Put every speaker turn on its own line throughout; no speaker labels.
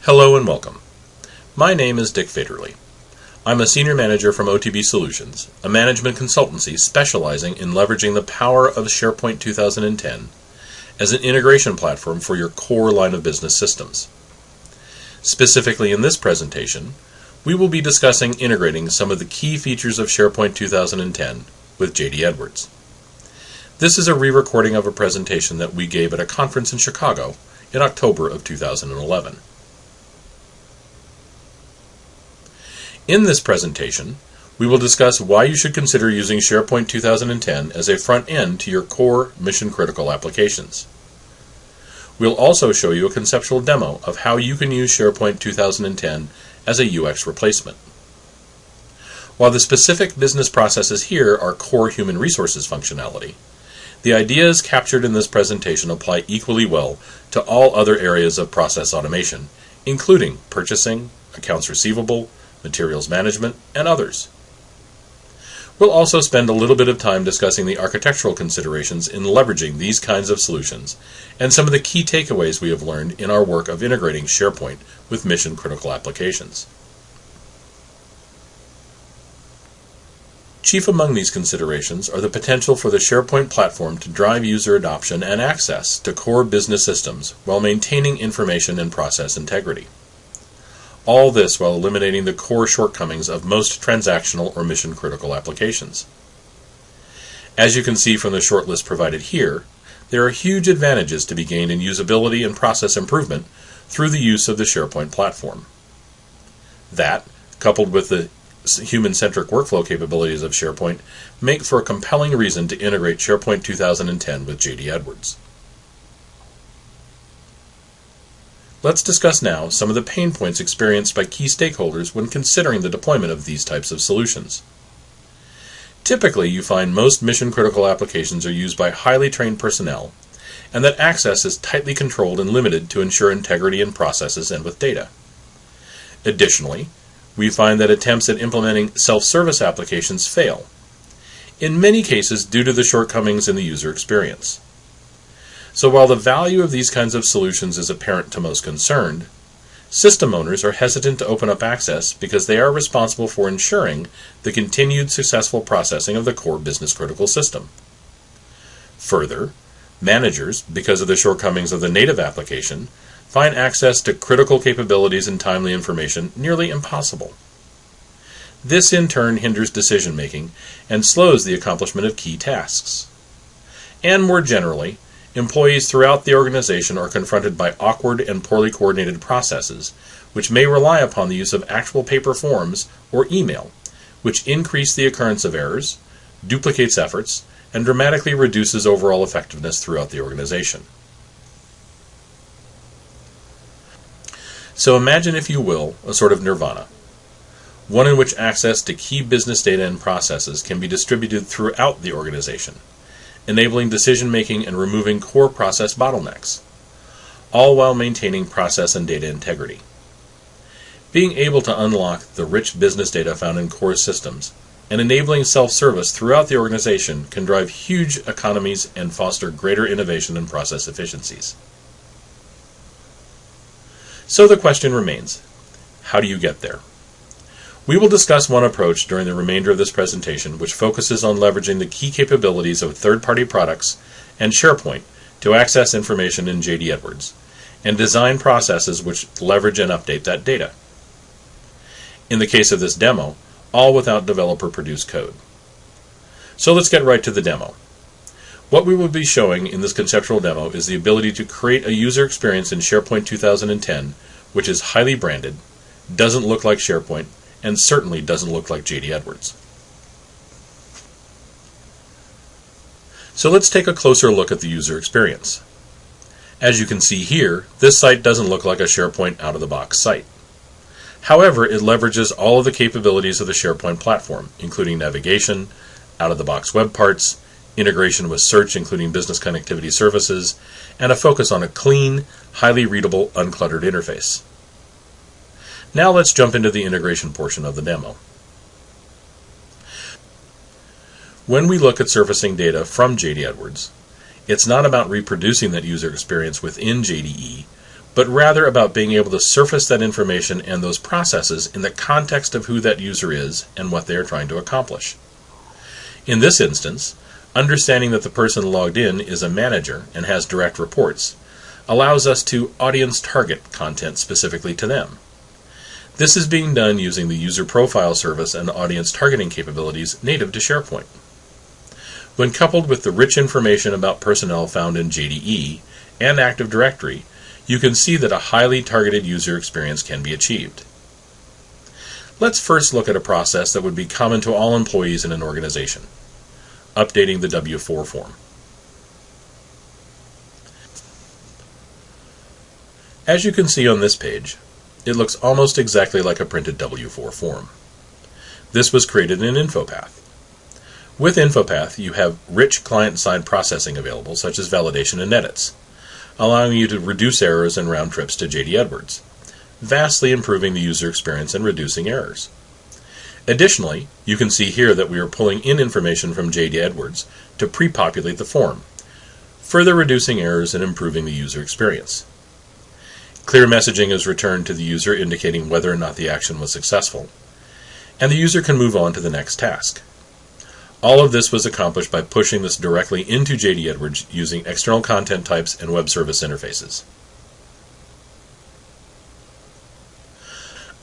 Hello and welcome. My name is Dick Faderly. I'm a senior manager from OTB Solutions, a management consultancy specializing in leveraging the power of SharePoint 2010 as an integration platform for your core line of business systems. Specifically in this presentation, we will be discussing integrating some of the key features of SharePoint 2010 with JD Edwards. This is a re-recording of a presentation that we gave at a conference in Chicago in October of 2011. In this presentation, we will discuss why you should consider using SharePoint 2010 as a front end to your core mission-critical applications. We'll also show you a conceptual demo of how you can use SharePoint 2010 as a UX replacement. While the specific business processes here are core human resources functionality, the ideas captured in this presentation apply equally well to all other areas of process automation, including purchasing, accounts receivable, materials management, and others. We'll also spend a little bit of time discussing the architectural considerations in leveraging these kinds of solutions and some of the key takeaways we have learned in our work of integrating SharePoint with mission-critical applications. Chief among these considerations are the potential for the SharePoint platform to drive user adoption and access to core business systems while maintaining information and process integrity. All this while eliminating the core shortcomings of most transactional or mission-critical applications. As you can see from the shortlist provided here, there are huge advantages to be gained in usability and process improvement through the use of the SharePoint platform. That, coupled with the human-centric workflow capabilities of SharePoint, make for a compelling reason to integrate SharePoint 2010 with JD Edwards. Let's discuss now some of the pain points experienced by key stakeholders when considering the deployment of these types of solutions. Typically, you find most mission-critical applications are used by highly trained personnel, and that access is tightly controlled and limited to ensure integrity in processes and with data. Additionally, we find that attempts at implementing self-service applications fail, in many cases due to the shortcomings in the user experience. So while the value of these kinds of solutions is apparent to most concerned, system owners are hesitant to open up access because they are responsible for ensuring the continued successful processing of the core business-critical system. Further, managers, because of the shortcomings of the native application, find access to critical capabilities and timely information nearly impossible. This in turn hinders decision-making and slows the accomplishment of key tasks. And more generally, employees throughout the organization are confronted by awkward and poorly coordinated processes, which may rely upon the use of actual paper forms or email, which increase the occurrence of errors, duplicates efforts, and dramatically reduces overall effectiveness throughout the organization. So imagine, if you will, a sort of Nirvana, one in which access to key business data and processes can be distributed throughout the organization, enabling decision-making and removing core process bottlenecks, all while maintaining process and data integrity. Being able to unlock the rich business data found in core systems and enabling self-service throughout the organization can drive huge economies and foster greater innovation and process efficiencies. So the question remains, how do you get there? We will discuss one approach during the remainder of this presentation, which focuses on leveraging the key capabilities of third-party products and SharePoint to access information in JD Edwards, and design processes which leverage and update that data. In the case of this demo, all without developer-produced code. So let's get right to the demo. What we will be showing in this conceptual demo is the ability to create a user experience in SharePoint 2010 which is highly branded, doesn't look like SharePoint, and certainly doesn't look like JD Edwards. So let's take a closer look at the user experience. As you can see here, this site doesn't look like a SharePoint out-of-the-box site. However, it leverages all of the capabilities of the SharePoint platform, including navigation, out-of-the-box web parts, integration with search including business connectivity services, and a focus on a clean, highly readable, uncluttered interface. Now let's jump into the integration portion of the demo. When we look at surfacing data from JD Edwards, it's not about reproducing that user experience within JDE, but rather about being able to surface that information and those processes in the context of who that user is and what they are trying to accomplish. In this instance, understanding that the person logged in is a manager and has direct reports allows us to audience target content specifically to them. This is being done using the user profile service and audience targeting capabilities native to SharePoint. When coupled with the rich information about personnel found in JDE and Active Directory, you can see that a highly targeted user experience can be achieved. Let's first look at a process that would be common to all employees in an organization: updating the W-4 form. As you can see on this page, it looks almost exactly like a printed W-4 form. This was created in InfoPath. With InfoPath, you have rich client-side processing available, such as validation and edits, allowing you to reduce errors and round trips to JD Edwards, vastly improving the user experience and reducing errors. Additionally, you can see here that we are pulling in information from JD Edwards to pre-populate the form, further reducing errors and improving the user experience. Clear messaging is returned to the user indicating whether or not the action was successful, and the user can move on to the next task. All of this was accomplished by pushing this directly into JD Edwards using external content types and web service interfaces.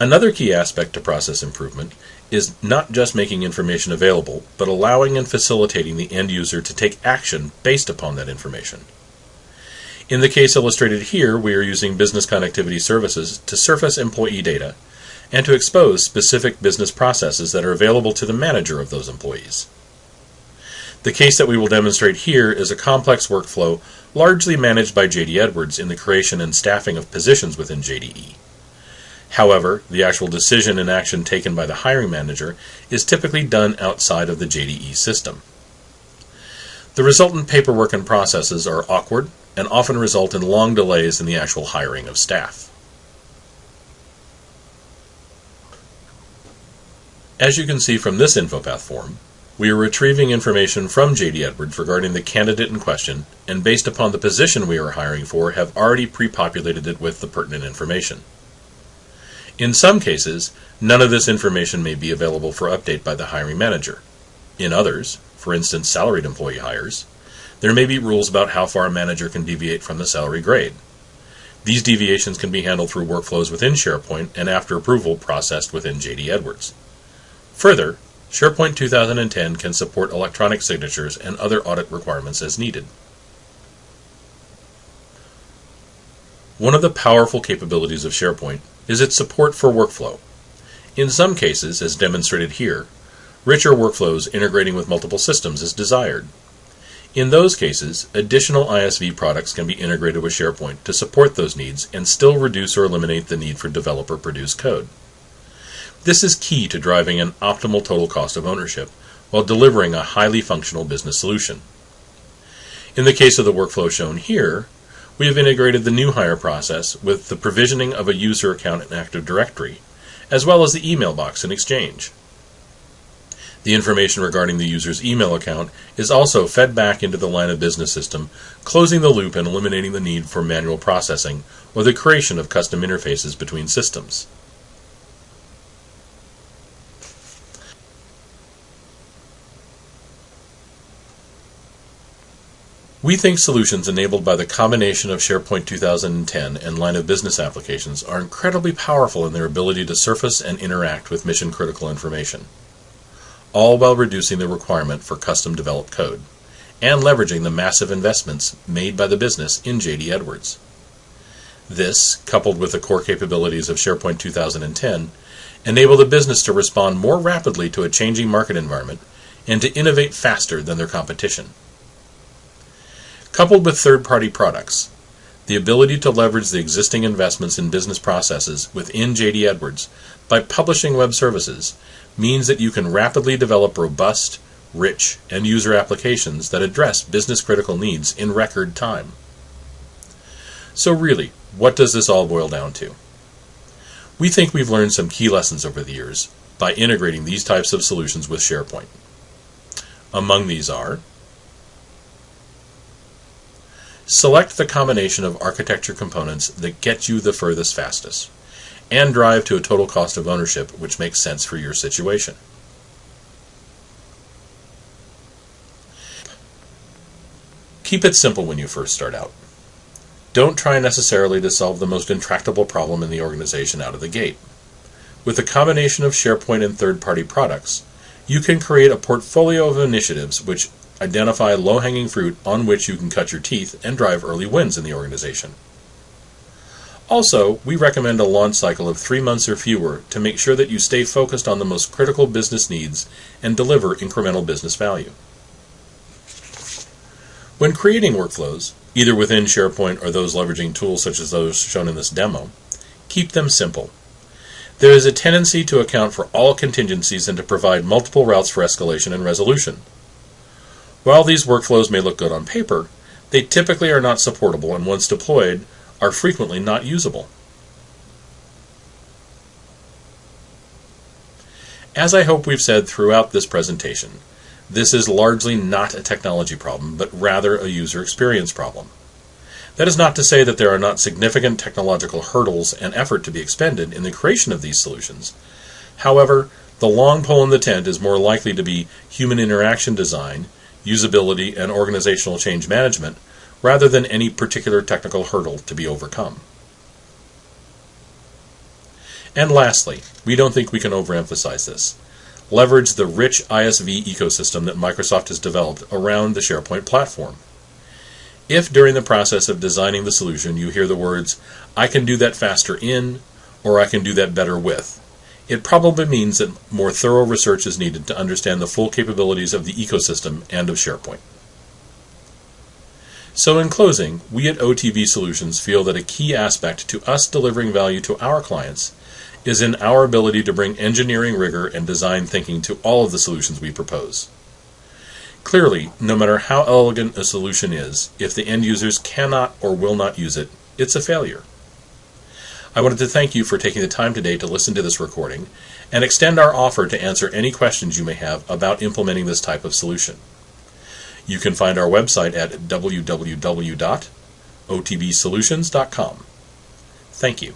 Another key aspect to process improvement is not just making information available, but allowing and facilitating the end user to take action based upon that information. In the case illustrated here, we are using business connectivity services to surface employee data and to expose specific business processes that are available to the manager of those employees. The case that we will demonstrate here is a complex workflow largely managed by JD Edwards in the creation and staffing of positions within JDE. However, the actual decision and action taken by the hiring manager is typically done outside of the JDE system. The resultant paperwork and processes are awkward and often result in long delays in the actual hiring of staff. As you can see from this InfoPath form, we are retrieving information from JD Edwards regarding the candidate in question, and based upon the position we are hiring for, have already pre-populated it with the pertinent information. In some cases, none of this information may be available for update by the hiring manager. In others, for instance salaried employee hires, there may be rules about how far a manager can deviate from the salary grade. These deviations can be handled through workflows within SharePoint and after approval processed within JD Edwards. Further, SharePoint 2010 can support electronic signatures and other audit requirements as needed. One of the powerful capabilities of SharePoint is its support for workflow. In some cases, as demonstrated here, richer workflows integrating with multiple systems is desired. In those cases, additional ISV products can be integrated with SharePoint to support those needs and still reduce or eliminate the need for developer-produced code. This is key to driving an optimal total cost of ownership while delivering a highly functional business solution. In the case of the workflow shown here, we have integrated the new hire process with the provisioning of a user account in Active Directory, as well as the email box in Exchange. The information regarding the user's email account is also fed back into the line of business system, closing the loop and eliminating the need for manual processing or the creation of custom interfaces between systems. We think solutions enabled by the combination of SharePoint 2010 and line of business applications are incredibly powerful in their ability to surface and interact with mission-critical information, all while reducing the requirement for custom-developed code and leveraging the massive investments made by the business in JD Edwards. This, coupled with the core capabilities of SharePoint 2010, enable the business to respond more rapidly to a changing market environment and to innovate faster than their competition. Coupled with third-party products, the ability to leverage the existing investments in business processes within JD Edwards by publishing web services means that you can rapidly develop robust, rich, end-user applications that address business-critical needs in record time. So really, what does this all boil down to? We think we've learned some key lessons over the years by integrating these types of solutions with SharePoint. Among these are: Select the combination of architecture components that get you the furthest fastest, and drive to a total cost of ownership which makes sense for your situation. Keep it simple when you first start out. Don't try necessarily to solve the most intractable problem in the organization out of the gate. With a combination of SharePoint and third-party products, you can create a portfolio of initiatives which identify low-hanging fruit on which you can cut your teeth and drive early wins in the organization. Also, we recommend a launch cycle of 3 months or fewer to make sure that you stay focused on the most critical business needs and deliver incremental business value. When creating workflows, either within SharePoint or those leveraging tools such as those shown in this demo, keep them simple. There is a tendency to account for all contingencies and to provide multiple routes for escalation and resolution. While these workflows may look good on paper, they typically are not supportable and once deployed are frequently not usable. As I hope we've said throughout this presentation, this is largely not a technology problem, but rather a user experience problem. That is not to say that there are not significant technological hurdles and effort to be expended in the creation of these solutions. However, the long pole in the tent is more likely to be human interaction design, usability, and organizational change management, rather than any particular technical hurdle to be overcome. And lastly, we don't think we can overemphasize this. Leverage the rich ISV ecosystem that Microsoft has developed around the SharePoint platform. If during the process of designing the solution you hear the words, "I can do that faster in," or "I can do that better with," it probably means that more thorough research is needed to understand the full capabilities of the ecosystem and of SharePoint. So in closing, we at OTB Solutions feel that a key aspect to us delivering value to our clients is in our ability to bring engineering rigor and design thinking to all of the solutions we propose. Clearly, no matter how elegant a solution is, if the end users cannot or will not use it, it's a failure. I wanted to thank you for taking the time today to listen to this recording and extend our offer to answer any questions you may have about implementing this type of solution. You can find our website at www.otbsolutions.com. Thank you.